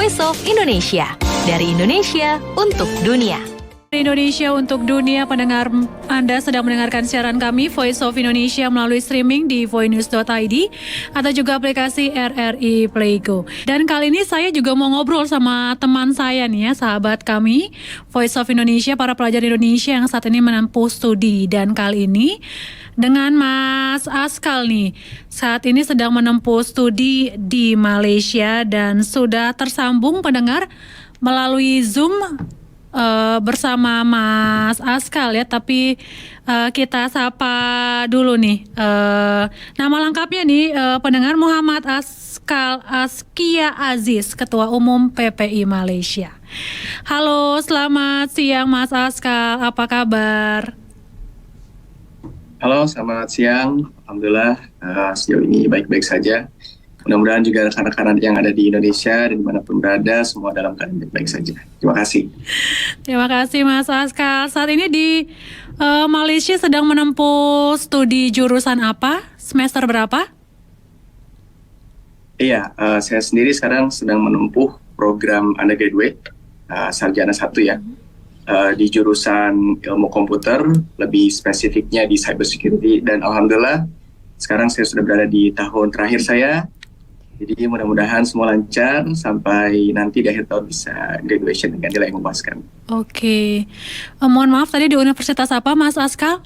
Voice of Indonesia. Dari Indonesia untuk dunia. Indonesia untuk dunia, pendengar, Anda sedang mendengarkan siaran kami Voice of Indonesia melalui streaming di voinews.id atau juga aplikasi RRI Playgo. Dan kali ini saya juga mau ngobrol sama teman saya nih ya, sahabat kami Voice of Indonesia, para pelajar Indonesia yang saat ini menempuh studi. Dan kali ini dengan Mas Askal nih, saat ini sedang menempuh studi di Malaysia dan sudah tersambung pendengar melalui Zoom bersama Mas Askal ya, tapi kita sapa dulu nih nama lengkapnya nih pendengar, Muhammad Askal Askia Aziz, Ketua Umum PPI Malaysia. Halo, selamat siang Mas Askal, apa kabar? Halo, selamat siang. Alhamdulillah sejauh ini baik-baik saja. Mudah-mudahan juga rekan-rekan yang ada di Indonesia dan dimanapun berada semua dalam keadaan baik-baik saja. Terima kasih. Terima kasih Mas Askal. Saat ini di Malaysia sedang menempuh studi jurusan apa? Semester berapa? Iya, saya sendiri sekarang sedang menempuh program undergraduate sarjana 1 ya, di jurusan ilmu komputer, lebih spesifiknya di cybersecurity, dan alhamdulillah sekarang saya sudah berada di tahun terakhir saya. Jadi mudah-mudahan semua lancar sampai nanti di akhir tahun bisa graduation dengan nilai yang memuaskan. Oke. Mohon maaf, tadi di universitas apa Mas Askal?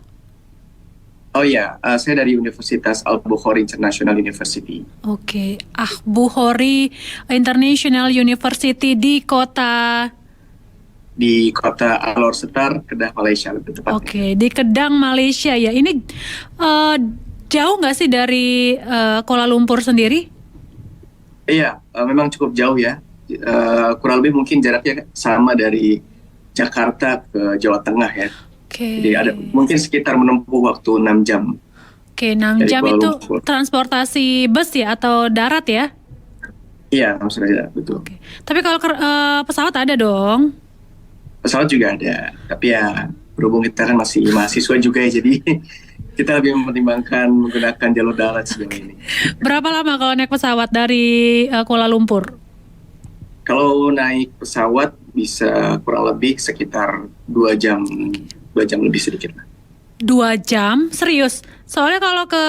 Oh iya, saya dari Universitas Al-Bukhari International University. Oke, Al-Bukhari International University di kota Alor Setar, Kedah, Malaysia lebih tepatnya. Oke, di Kedah, Malaysia ya. Ini jauh nggak sih dari Kuala Lumpur sendiri? Iya, memang cukup jauh ya. Kurang lebih mungkin jaraknya sama dari Jakarta ke Jawa Tengah ya. Oke. Jadi ada mungkin sekitar menempuh waktu 6 jam. Oke, 6 jam Kuala itu Lumpur. Transportasi bus ya atau darat ya? Iya, langsung aja, betul. Oke. Tapi kalau pesawat ada dong? Pesawat juga ada, tapi ya berhubung kita kan masih mahasiswa juga ya, jadi kita lebih mempertimbangkan menggunakan jalur darat sejauh ini. Berapa lama kalau naik pesawat dari Kuala Lumpur? Kalau naik pesawat bisa kurang lebih sekitar 2 jam lebih sedikit lah. 2 jam? Serius? Soalnya kalau ke...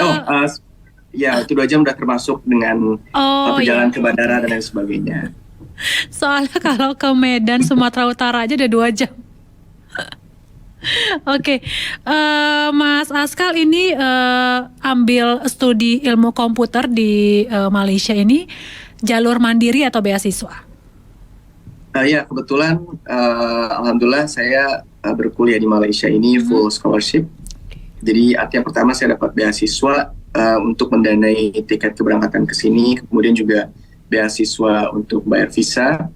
Ya itu 2 jam udah termasuk dengan perjalanan ke bandara dan lain sebagainya. Soalnya kalau ke Medan, Sumatera Utara aja udah 2 jam. Oke, Mas Askal ini ambil studi ilmu komputer di Malaysia ini jalur mandiri atau beasiswa? Ya kebetulan alhamdulillah saya berkuliah di Malaysia ini full scholarship. Jadi artinya pertama saya dapat beasiswa untuk mendanai tiket keberangkatan ke sini, kemudian juga beasiswa untuk bayar visa.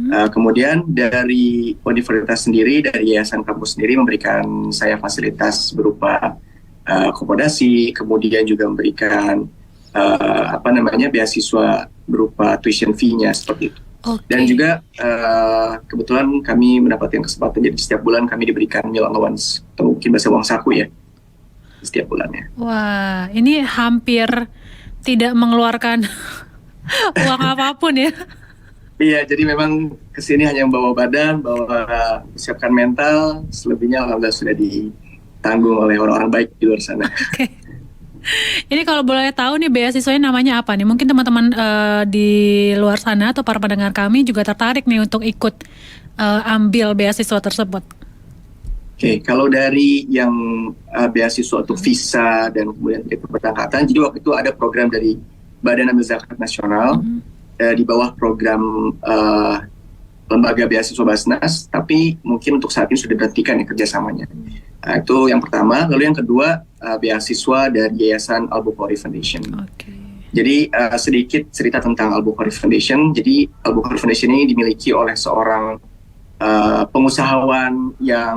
Kemudian dari universitas sendiri, dari yayasan kampus sendiri memberikan saya fasilitas berupa akomodasi, kemudian juga memberikan beasiswa berupa tuition fee-nya seperti itu. Okay. Dan juga kebetulan kami mendapatkan kesempatan, jadi setiap bulan kami diberikan meal allowance atau mungkin bahasa uang saku ya setiap bulannya. Wah, ini hampir tidak mengeluarkan uang apapun ya. Iya, jadi memang kesini hanya membawa badan, siapkan mental, selebihnya alhamdulillah sudah ditanggung oleh orang-orang baik di luar sana. Oke. Ini kalau boleh tahu nih beasiswanya namanya apa nih? Mungkin teman-teman di luar sana atau para pendengar kami juga tertarik nih untuk ikut ambil beasiswa tersebut. Oke, kalau dari yang beasiswa untuk visa dan kemudian keberangkatan, jadi waktu itu ada program dari Badan Amil Zakat Nasional di bawah program lembaga beasiswa Basnas, tapi mungkin untuk saat ini sudah dihentikan ya kerjasamanya. Itu yang pertama. Lalu yang kedua beasiswa dari Yayasan Al-Bukhari Foundation. Okay. Jadi sedikit cerita tentang Al-Bukhari Foundation. Jadi Al-Bukhari Foundation ini dimiliki oleh seorang pengusahawan yang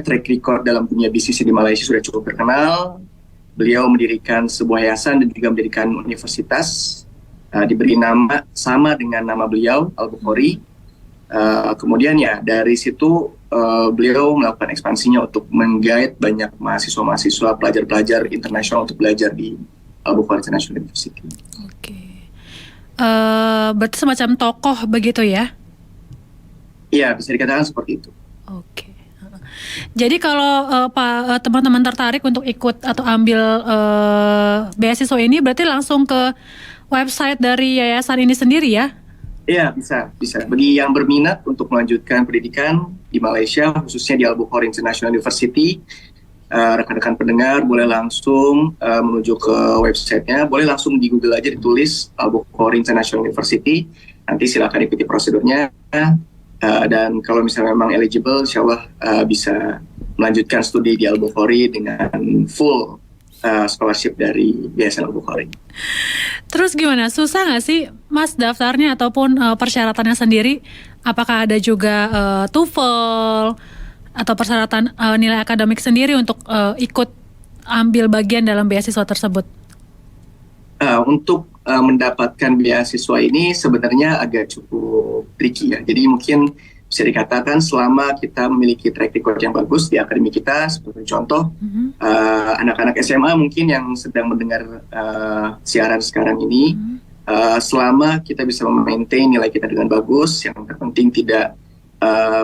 track record dalam dunia bisnis di Malaysia sudah cukup terkenal. Beliau mendirikan sebuah yayasan dan juga mendirikan universitas, diberi nama sama dengan nama beliau, Al-Bukhari. Kemudian ya dari situ beliau melakukan ekspansinya untuk meng-guide banyak mahasiswa-mahasiswa, pelajar-pelajar internasional untuk belajar di Al-Bukhari International University. Oke. berarti semacam tokoh begitu ya? Iya, bisa dikatakan seperti itu. Oke. Jadi kalau teman-teman tertarik untuk ikut atau ambil beasiswa ini, berarti langsung ke website dari yayasan ini sendiri ya? Iya, bisa. Bagi yang berminat untuk melanjutkan pendidikan di Malaysia, khususnya di Al-Bukhari International University, rekan-rekan pendengar boleh langsung menuju ke websitenya, boleh langsung di Google aja ditulis Al-Bukhari International University, nanti silakan ikuti prosedurnya, dan kalau misalnya memang eligible, insya Allah bisa melanjutkan studi di Al-Bukhari dengan full scholarship dari Yayasan Al-Bukhari. Terus gimana, susah nggak sih Mas daftarnya ataupun persyaratannya sendiri? Apakah ada juga TOEFL atau persyaratan nilai akademik sendiri untuk ikut ambil bagian dalam beasiswa tersebut? Untuk mendapatkan beasiswa ini sebenarnya agak cukup tricky ya. Jadi mungkin bisa dikatakan selama kita memiliki track record yang bagus di akademi kita, seperti contoh anak-anak SMA mungkin yang sedang mendengar siaran sekarang ini, selama kita bisa memaintain nilai kita dengan bagus, yang terpenting tidak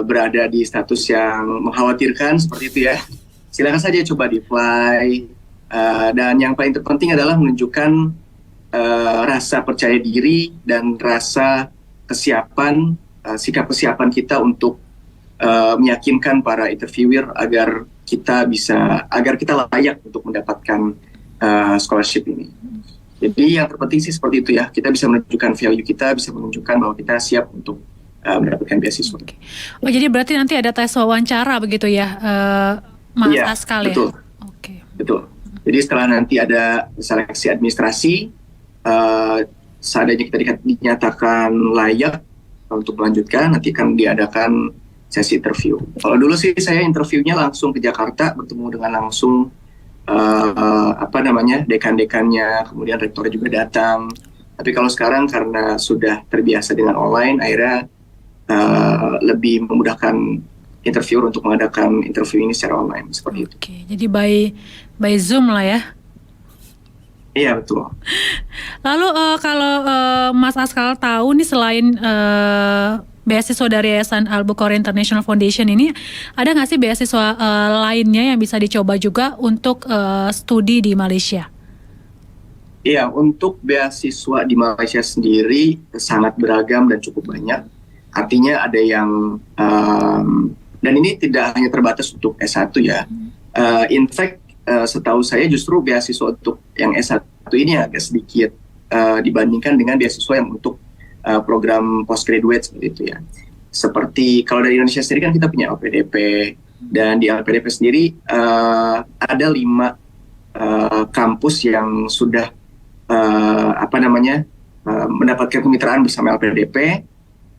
berada di status yang mengkhawatirkan seperti itu ya, silakan saja coba di-apply, dan yang paling terpenting adalah menunjukkan rasa percaya diri dan rasa kesiapan, sikap kesiapan kita untuk meyakinkan para interviewer agar kita layak untuk mendapatkan scholarship ini. Jadi yang terpenting sih seperti itu ya, kita bisa menunjukkan value kita, bisa menunjukkan bahwa kita siap untuk mendapatkan beasiswa. Oh, jadi berarti nanti ada tes wawancara begitu ya, Mas Askal ya? Betul. Betul. Jadi setelah nanti ada seleksi administrasi, seandainya kita dinyatakan layak untuk melanjutkan, nanti akan diadakan sesi interview. Kalau dulu sih saya interviewnya langsung ke Jakarta, bertemu dengan langsung dekan-dekannya, kemudian rektor juga datang. Tapi kalau sekarang karena sudah terbiasa dengan online, akhirnya lebih memudahkan interviewer untuk mengadakan interview ini secara online seperti itu. Oke, jadi by Zoom lah ya. Iya, betul. Lalu kalau Mas Askal tahu nih, selain beasiswa dari Yayasan Al-Bukhari International Foundation ini, ada nggak sih beasiswa lainnya yang bisa dicoba juga untuk studi di Malaysia? Iya, untuk beasiswa di Malaysia sendiri sangat beragam dan cukup banyak. Artinya ada yang, dan ini tidak hanya terbatas untuk S1 ya. In fact, setahu saya justru beasiswa untuk yang S1 ini agak sedikit dibandingkan dengan beasiswa yang untuk program postgraduate seperti itu ya. Seperti kalau dari Indonesia sendiri kan kita punya LPDP, dan di LPDP sendiri ada 5 kampus yang sudah mendapatkan kemitraan bersama LPDP.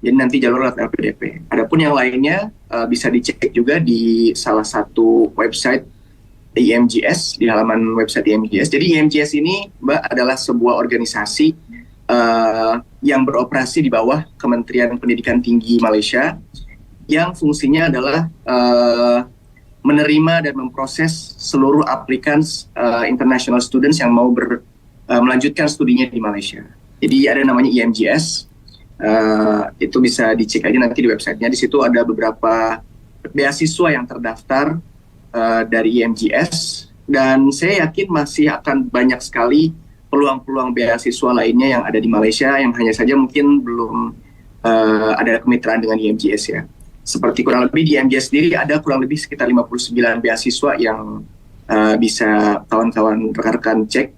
Jadi nanti jalur lewat LPDP. Adapun yang lainnya bisa dicek juga di salah satu website IMGS, di halaman website IMGS. Jadi IMGS ini, Mbak, adalah sebuah organisasi yang beroperasi di bawah Kementerian Pendidikan Tinggi Malaysia, yang fungsinya adalah menerima dan memproses seluruh applicants international students yang mau melanjutkan studinya di Malaysia. Jadi ada namanya IMGS, itu bisa dicek aja nanti di websitenya. Di situ ada beberapa beasiswa yang terdaftar dari IMGS, dan saya yakin masih akan banyak sekali peluang-peluang beasiswa lainnya yang ada di Malaysia, yang hanya saja mungkin belum ada kemitraan dengan IMGS ya. Seperti kurang lebih di IMGS sendiri ada kurang lebih sekitar 59 beasiswa yang bisa kawan-kawan rekan-rekan cek.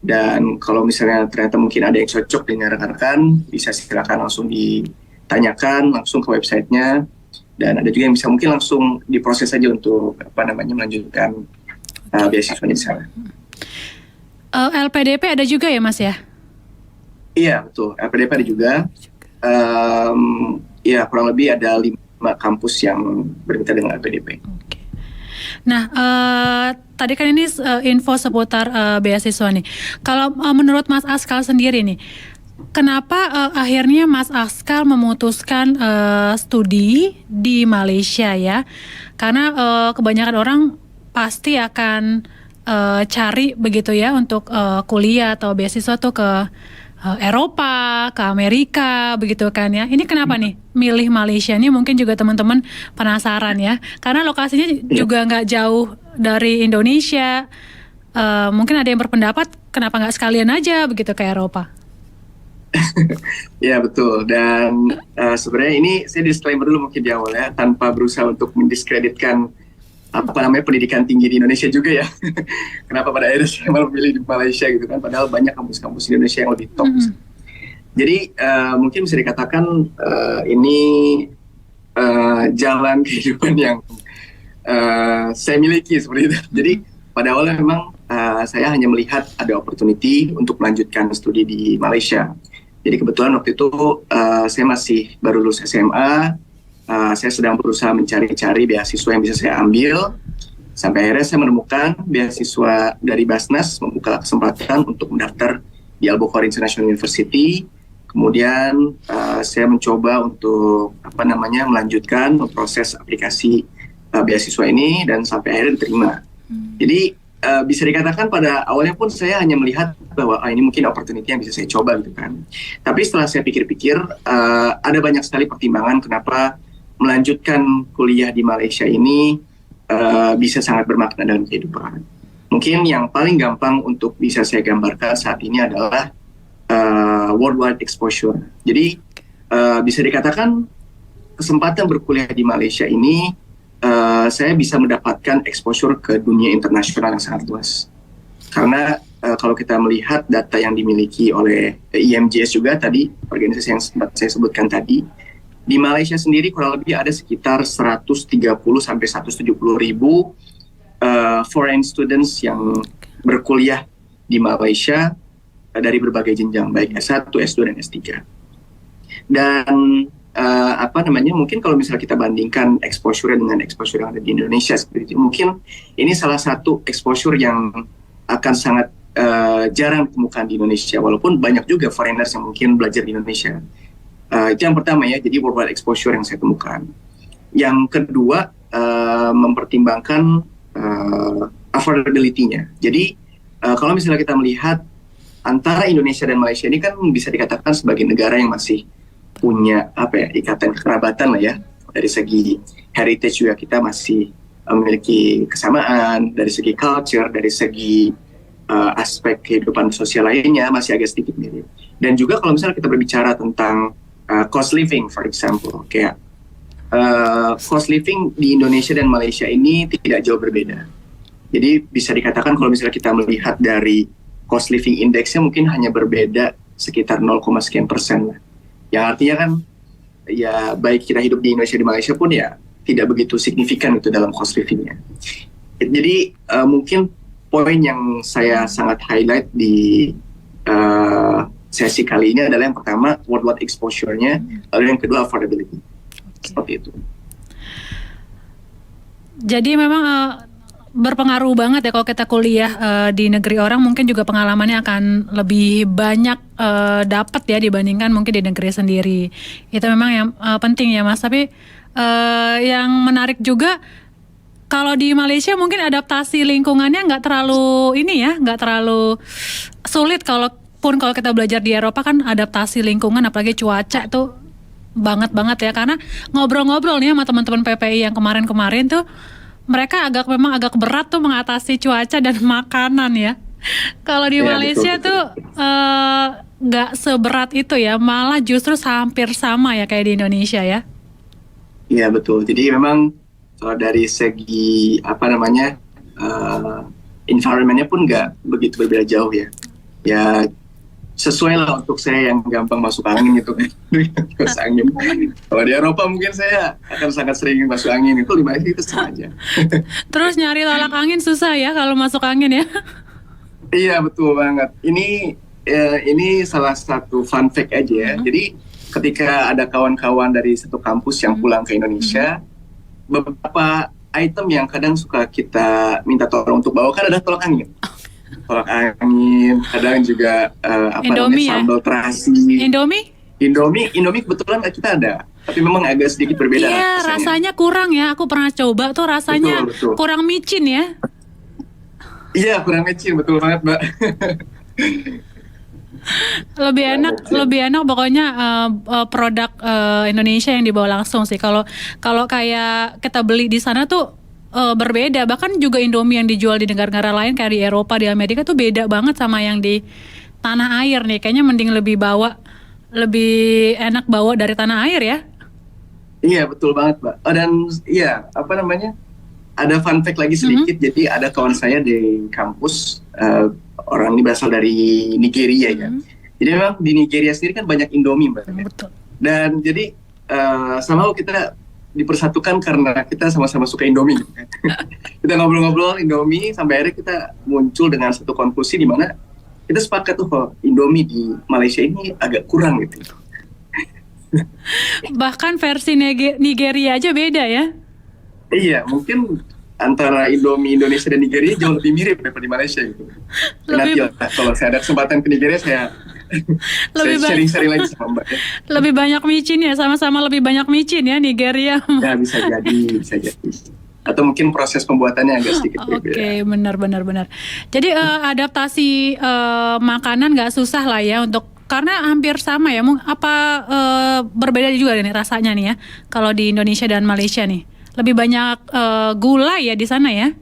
Dan kalau misalnya ternyata mungkin ada yang cocok dengan rekan-rekan, bisa silakan langsung ditanyakan langsung ke websitenya. Dan ada juga yang bisa mungkin langsung diproses saja untuk melanjutkan beasiswa di sana. LPDP ada juga ya, Mas ya? Iya, betul. LPDP ada juga. Ya, kurang lebih ada 5 kampus yang bermitra dengan LPDP. Oke. Nah, tadi kan ini info seputar beasiswa nih. Kalau menurut Mas Askal sendiri nih, kenapa akhirnya Mas Askal memutuskan studi di Malaysia ya? Karena kebanyakan orang pasti akan cari begitu ya untuk kuliah atau beasiswa tuh ke Eropa, ke Amerika, begitu kan ya. Ini kenapa nih milih Malaysia? Ini mungkin juga teman-teman penasaran ya, karena lokasinya juga nggak jauh dari Indonesia. Mungkin ada yang berpendapat kenapa nggak sekalian aja begitu ke Eropa? Ya betul, dan sebenarnya ini saya disclaimer dulu mungkin di awal ya, tanpa berusaha untuk mendiskreditkan pendidikan tinggi di Indonesia juga ya. Kenapa pada akhirnya saya malah memilih di Malaysia gitu kan, padahal banyak kampus-kampus di Indonesia yang lebih top. Jadi mungkin bisa dikatakan ini jalan kehidupan yang saya miliki seperti itu. Jadi pada awalnya memang saya hanya melihat ada opportunity untuk melanjutkan studi di Malaysia. Jadi kebetulan waktu itu saya masih baru lulus SMA. Saya sedang berusaha mencari-cari beasiswa yang bisa saya ambil. Sampai akhirnya saya menemukan beasiswa dari Basnas, membuka kesempatan untuk mendaftar di Al-Bukhari International University. Kemudian saya mencoba untuk melanjutkan proses aplikasi beasiswa ini dan sampai akhirnya diterima. Jadi bisa dikatakan pada awalnya pun saya hanya melihat bahwa ini mungkin opportunity yang bisa saya coba gitu kan. Tapi setelah saya pikir-pikir ada banyak sekali pertimbangan kenapa melanjutkan kuliah di Malaysia ini bisa sangat bermakna dalam kehidupan. Mungkin yang paling gampang untuk bisa saya gambarkan saat ini adalah worldwide exposure. Jadi bisa dikatakan kesempatan berkuliah di Malaysia ini saya bisa mendapatkan exposure ke dunia internasional yang sangat luas. Karena kalau kita melihat data yang dimiliki oleh IMJS juga tadi, organisasi yang sempat saya sebutkan tadi, di Malaysia sendiri kurang lebih ada sekitar 130 sampai 170 ribu foreign students yang berkuliah di Malaysia dari berbagai jenjang, baik S1, S2, dan S3. Dan mungkin kalau misalnya kita bandingkan exposure dengan exposure yang ada di Indonesia seperti itu, mungkin ini salah satu exposure yang akan sangat jarang ditemukan di Indonesia, walaupun banyak juga foreigners yang mungkin belajar di Indonesia. Itu yang pertama ya, jadi worldwide exposure yang saya temukan. Yang kedua, mempertimbangkan affordability-nya. Jadi kalau misalnya kita melihat antara Indonesia dan Malaysia ini kan bisa dikatakan sebagai negara yang masih punya ikatan kekerabatan lah ya. Dari segi heritage juga kita masih memiliki kesamaan, dari segi culture, dari segi aspek kehidupan sosial lainnya masih agak sedikit mirip. Dan juga kalau misalnya kita berbicara tentang cost living, for example, kayak cost living di Indonesia dan Malaysia ini tidak jauh berbeda. Jadi bisa dikatakan kalau misalnya kita melihat dari cost living index-nya mungkin hanya berbeda sekitar 0, sekian persen lah. Yang artinya kan ya baik kita hidup di Indonesia di Malaysia pun ya tidak begitu signifikan itu dalam cost living-nya. Jadi mungkin poin yang saya sangat highlight di sesi kali ini adalah yang pertama worldwide exposure-nya, lalu yang kedua affordability. Seperti itu. Jadi memang berpengaruh banget ya kalau kita kuliah di negeri orang, mungkin juga pengalamannya akan lebih banyak dapat ya dibandingkan mungkin di negeri sendiri. Itu memang yang penting ya Mas. Tapi yang menarik juga kalau di Malaysia mungkin adaptasi lingkungannya nggak terlalu sulit. Kalau kita belajar di Eropa kan adaptasi lingkungan apalagi cuaca tuh banget ya, karena ngobrol-ngobrol nih sama teman-teman PPI yang kemarin tuh mereka memang agak berat tuh mengatasi cuaca dan makanan ya. Kalau di Malaysia betul. Tuh nggak seberat itu ya, malah justru hampir sama ya kayak di Indonesia ya. Iya betul. Jadi memang kalau dari segi environment-nya pun nggak begitu berbeda jauh ya. Ya sesuai lah untuk saya yang gampang masuk angin gitu kan. Masuk angin. Kalau di Eropa mungkin saya akan sangat sering masuk angin, itu di Malaysia itu sama aja. Terus nyari tolak angin susah ya kalau masuk angin ya? Iya betul banget. Ini salah satu fun fact aja ya. Jadi ketika ada kawan-kawan dari satu kampus yang pulang ke Indonesia, beberapa item yang kadang suka kita minta tolong untuk bawa kan ada tolak angin. Tolak angin, kadang juga sambal terasi. Indomie kebetulan kita ada, tapi memang agak sedikit berbeda. Iya, rasanya kurang ya. Aku pernah coba tuh rasanya betul. Kurang micin ya. Iya, kurang micin, betul banget Mbak. Lebih enak pokoknya produk Indonesia yang dibawa langsung sih. Kalau kayak kita beli di sana tuh berbeda. Bahkan juga Indomie yang dijual di negara-negara lain kayak di Eropa, di Amerika tuh beda banget sama yang di tanah air nih. Kayaknya mending lebih enak bawa dari tanah air ya. Iya betul banget Mbak. Dan iya apa namanya, ada fun fact lagi sedikit. Jadi ada kawan saya di kampus, orang ini berasal dari Nigeria ya. Jadi memang di Nigeria sendiri kan banyak Indomie Mbak. Betul. Dan jadi somehow kita dipersatukan karena kita sama-sama suka Indomie. Kita ngobrol-ngobrol Indomie sampai akhirnya kita muncul dengan satu konklusi di mana kita sepakat tuh kalau Indomie di Malaysia ini agak kurang gitu. Bahkan versi Nigeria aja beda ya. Iya, mungkin antara Indomie Indonesia dan Nigeria jauh lebih mirip daripada di Malaysia gitu. Nanti kalau saya ada kesempatan ke Nigeria saya sharing-sharing lagi sama Mbak ya. Lebih banyak micin ya, sama-sama lebih banyak micin ya Nigeria. Ya bisa jadi. Atau mungkin proses pembuatannya agak sedikit berbeda. Oke, benar. Jadi adaptasi makanan nggak susah lah ya karena hampir sama ya. Berbeda juga nih rasanya nih ya. Kalau di Indonesia dan Malaysia nih, lebih banyak gula ya di sana ya.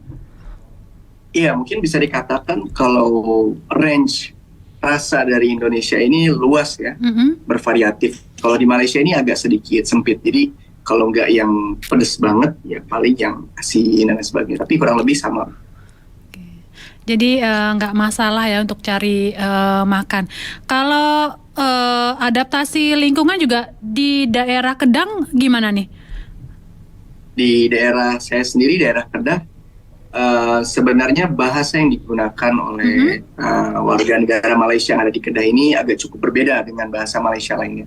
Iya, mungkin bisa dikatakan kalau range rasa dari Indonesia ini luas ya, bervariatif. Kalau di Malaysia ini agak sedikit sempit. Jadi kalau nggak yang pedes banget, ya paling yang asin dan sebagainya. Tapi kurang lebih sama. Jadi nggak masalah ya untuk cari makan. Kalau adaptasi lingkungan juga di daerah Kedah gimana nih? Di daerah saya sendiri, daerah Kedah, sebenarnya bahasa yang digunakan oleh warga negara Malaysia yang ada di Kedah ini agak cukup berbeda dengan bahasa Malaysia lainnya.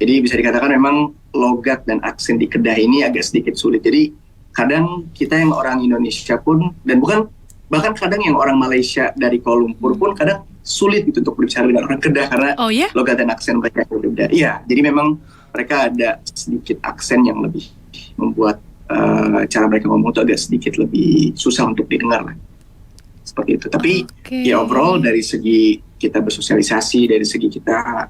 Jadi bisa dikatakan memang logat dan aksen di Kedah ini agak sedikit sulit. Jadi kadang kita yang orang Indonesia pun, dan bahkan kadang yang orang Malaysia dari Kuala Lumpur pun kadang sulit gitu untuk berbicara dengan orang Kedah karena logat dan aksen mereka yang berbeda. Iya, jadi memang mereka ada sedikit aksen yang lebih membuat cara mereka ngomong itu agak sedikit lebih susah untuk didengar lah. Seperti itu. Tapi ya overall dari segi kita bersosialisasi, dari segi kita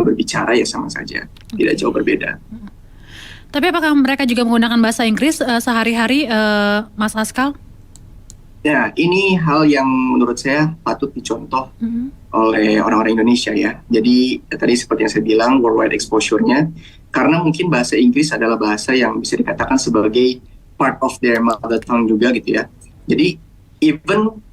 berbicara ya sama saja, tidak jauh berbeda. Tapi apakah mereka juga menggunakan bahasa Inggris sehari-hari, Mas Askal? Ya, ini hal yang menurut saya patut dicontoh oleh orang-orang Indonesia ya. Jadi tadi seperti yang saya bilang, worldwide exposure-nya, karena mungkin bahasa Inggris adalah bahasa yang bisa dikatakan sebagai part of their mother tongue juga gitu ya. Jadi even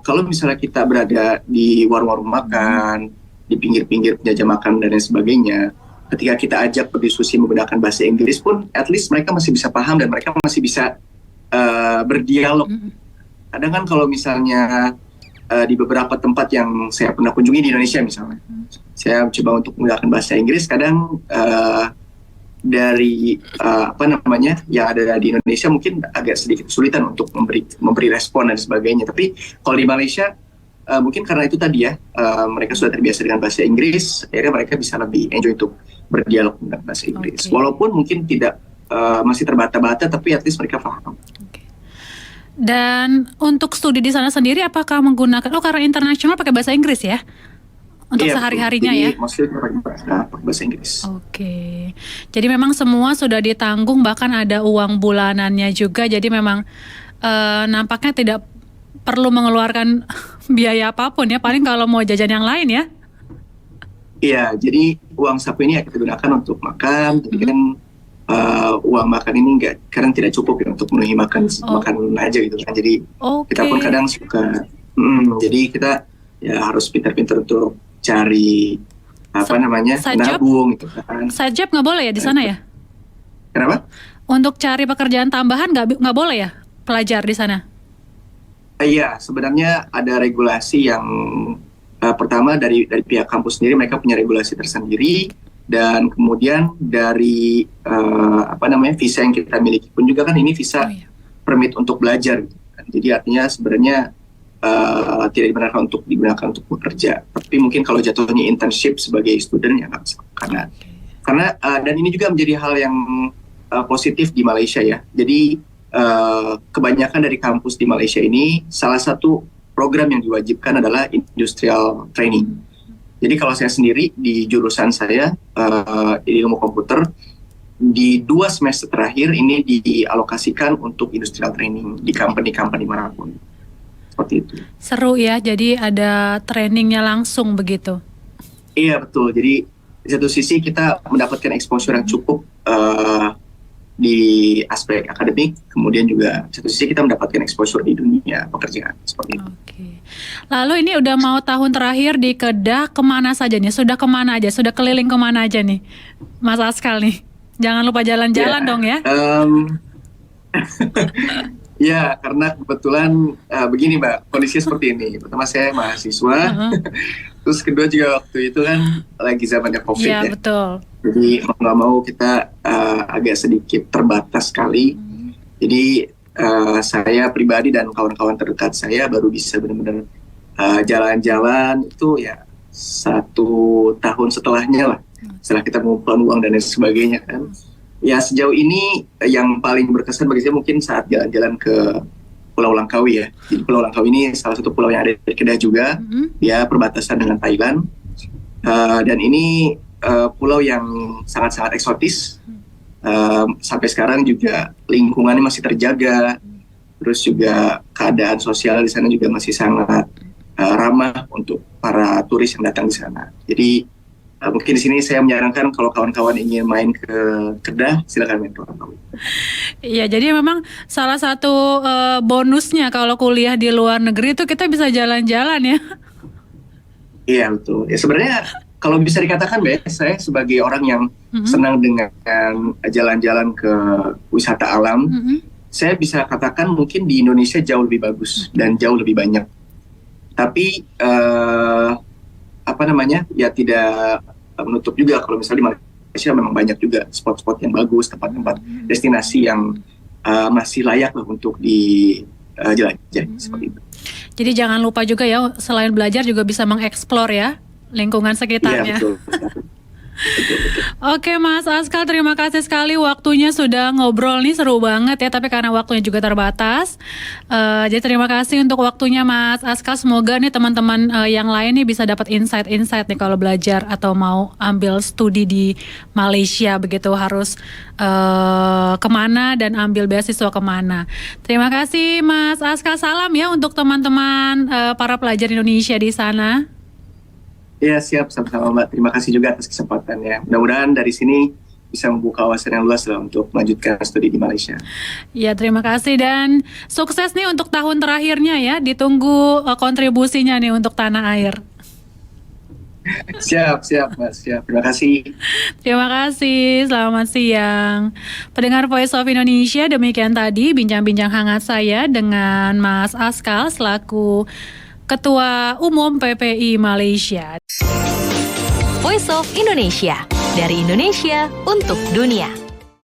kalau misalnya kita berada di warung-warung makan, di pinggir-pinggir penjajah makan dan lain sebagainya, ketika kita ajak berdiskusi menggunakan bahasa Inggris pun, at least mereka masih bisa paham dan mereka masih bisa berdialog. Kadang kan kalau misalnya di beberapa tempat yang saya pernah kunjungi di Indonesia misalnya, saya coba untuk menggunakan bahasa Inggris, kadang dari yang ada di Indonesia mungkin agak sedikit kesulitan untuk memberi respon dan sebagainya. Tapi kalau di Malaysia mungkin karena itu tadi ya, mereka sudah terbiasa dengan bahasa Inggris, akhirnya mereka bisa lebih enjoy untuk berdialog dengan bahasa Inggris. Walaupun mungkin tidak masih terbata-bata, tapi at least mereka paham. Dan untuk studi di sana sendiri apakah menggunakan karena internasional pakai bahasa Inggris ya? Untuk sehari-harinya ya? Maksudnya pakai bahasa Inggris. Jadi memang semua sudah ditanggung, bahkan ada uang bulanannya juga. Jadi memang nampaknya tidak perlu mengeluarkan biaya apapun ya. Paling kalau mau jajan yang lain ya? Iya, jadi uang saku ini kita gunakan untuk makan. Jadi kan uang makan ini kadang tidak cukup ya untuk memenuhi makan aja gitu kan. Jadi kita pun kadang suka jadi kita ya harus pintar-pintar untuk cari nabung gitu kan. Side job nggak boleh ya di sana ya? Kenapa? Untuk cari pekerjaan tambahan nggak boleh ya pelajar di sana? Iya, sebenarnya ada regulasi yang pertama dari pihak kampus sendiri, mereka punya regulasi tersendiri. Dan kemudian dari visa yang kita miliki pun juga kan ini visa permit untuk belajar gitu kan. Jadi artinya sebenarnya tidak dibenarkan untuk digunakan untuk bekerja. Tapi mungkin kalau jatuhnya internship sebagai student ya nggak bisa. Karena dan ini juga menjadi hal yang positif di Malaysia ya. Jadi kebanyakan dari kampus di Malaysia ini salah satu program yang diwajibkan adalah industrial training. Jadi kalau saya sendiri di jurusan saya di ilmu komputer, di 2 semester terakhir ini dialokasikan untuk industrial training di company-company manapun. Seperti itu. Seru ya, jadi ada trainingnya langsung begitu. Iya betul. Jadi di satu sisi kita mendapatkan exposure yang cukup di aspek akademik, kemudian juga di satu sisi kita mendapatkan exposure di dunia pekerjaan seperti itu. Oke. Lalu ini udah mau tahun terakhir di Kedah, kemana saja nih? Sudah kemana aja? Sudah keliling kemana aja nih, Mas Askal nih? Jangan lupa jalan-jalan dong ya. Ya, karena kebetulan begini Mbak, kondisinya seperti ini. Pertama saya mahasiswa, terus kedua juga waktu itu kan lagi zamannya COVID ya. Betul. Jadi mau nggak mau kita agak sedikit terbatas sekali. Jadi saya pribadi dan kawan-kawan terdekat saya baru bisa benar-benar jalan-jalan itu ya 1 tahun setelahnya lah. Setelah kita mengumpulkan uang dan lain sebagainya kan. Ya sejauh ini yang paling berkesan bagi saya mungkin saat jalan-jalan ke Pulau Langkawi ya. Jadi Pulau Langkawi ini salah satu pulau yang ada di Kedah juga. Dia perbatasan dengan Thailand. Dan ini pulau yang sangat-sangat eksotis. Sampai sekarang juga lingkungannya masih terjaga. Terus juga keadaan sosial di sana juga masih sangat ramah untuk para turis yang datang di sana. Jadi mungkin di sini saya menyarankan kalau kawan-kawan ingin main ke Kedah, silakan main ke Langkawi. Iya, jadi memang salah satu bonusnya kalau kuliah di luar negeri itu kita bisa jalan-jalan ya. Iya betul. Ya sebenarnya kalau bisa dikatakan saya sebagai orang yang senang dengan jalan-jalan ke wisata alam, saya bisa katakan mungkin di Indonesia jauh lebih bagus dan jauh lebih banyak. Tapi ya tidak menutup juga kalau misalnya di Malaysia memang banyak juga spot-spot yang bagus, tempat-tempat destinasi yang masih layak lah untuk dijelajah seperti itu. Jadi jangan lupa juga ya, selain belajar juga bisa mengeksplor ya lingkungan sekitarnya. Iya betul. Oke Mas Askal, terima kasih sekali waktunya sudah ngobrol nih, seru banget ya, tapi karena waktunya juga terbatas. Jadi terima kasih untuk waktunya Mas Askal. Semoga nih teman-teman yang lain nih bisa dapat insight-insight nih kalau belajar atau mau ambil studi di Malaysia begitu, harus kemana dan ambil beasiswa kemana. Terima kasih Mas Askal, salam ya untuk teman-teman para pelajar Indonesia di sana. Ya siap, sama-sama Mbak. Terima kasih juga atas kesempatannya. Mudah-mudahan dari sini bisa membuka wawasan yang luas lah untuk melanjutkan studi di Malaysia. Ya terima kasih dan sukses nih untuk tahun terakhirnya ya. Ditunggu kontribusinya nih untuk tanah air. Siap Mas, siap. Terima kasih. Terima kasih, selamat siang. Pendengar Voice of Indonesia, demikian tadi bincang-bincang hangat saya dengan Mas Askal selaku Ketua Umum PPI Malaysia. Voice of Indonesia, dari Indonesia untuk dunia.